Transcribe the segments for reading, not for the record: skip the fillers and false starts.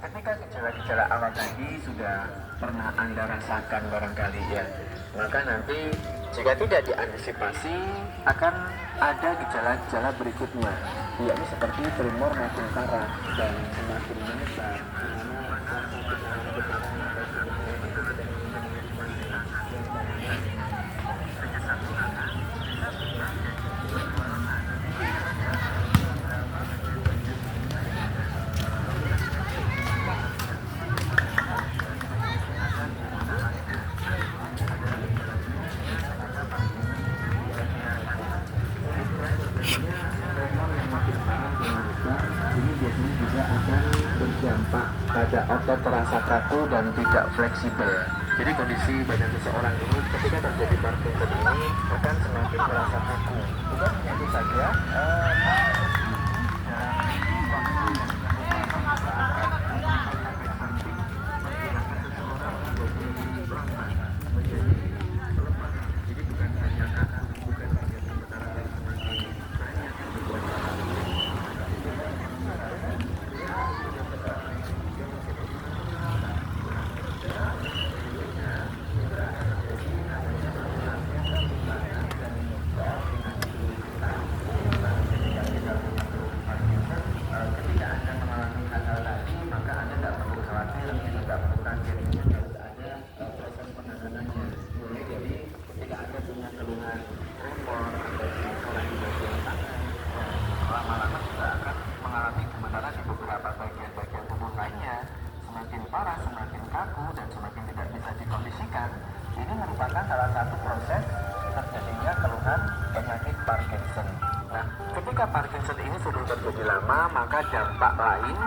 ketika gejala-gejala awal tadi sudah pernah Anda rasakan barangkali ya, maka nanti jika tidak diantisipasi akan ada gejala-gejala berikutnya, yakni seperti tremor makin parah dan semakin menyebar. Ini biasanya juga akan berdampak pada otot terasa kaku dan tidak fleksibel. Jadi kondisi badan seseorang ini ketika terjadi Parkinson ini akan semakin terasa kaku. Bukan hanya itu saja, lama-lama juga akan mengalami kemenaran di beberapa bagian-bagian tubuh lainnya, semakin parah, semakin kaku, dan semakin tidak bisa dikondisikan. Ini merupakan salah satu proses terjadinya keluhan penyakit Parkinson. Nah, ketika Parkinson ini sudah terjadi lama, maka dampak lain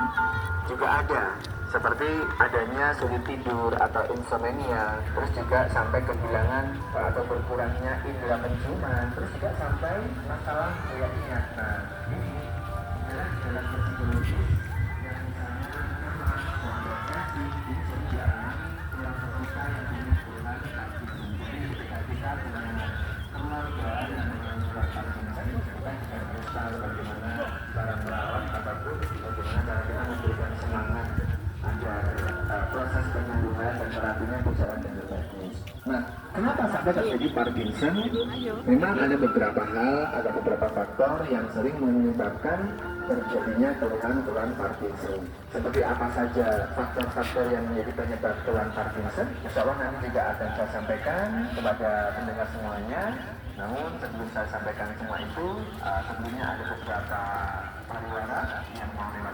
juga ada, seperti adanya sulit tidur atau insomnia, terus juga sampai kehilangan atau berkurangnya indera penciuman, terus juga sampai masalah daya ingat. Nah, ini adalah dalam psikologis yang misalnya depresi, ini sering dialami tulang terbuka yang punya keluhan Parkinson. Jadi ketika kita punya keluarga yang mengalami Parkinson, kita juga harus tahu bagaimana cara merawat ataupun bagaimana cara kita memberikan semangat agar proses penyembuhan dan terapinya berjalan dengan bagus. Nah, kenapa sampai terjadi Parkinson? Memang ada beberapa hal atau beberapa faktor yang sering menyebabkan terjadinya keluhan-keluhan Parkinson. Seperti apa saja faktor-faktor yang menjadi penyebab keluhan Parkinson? Insya Allah nanti juga akan saya sampaikan kepada pendengar semuanya. Namun sebelum saya sampaikan semua itu, sebelumnya ada beberapa pariwara yang mau lewat.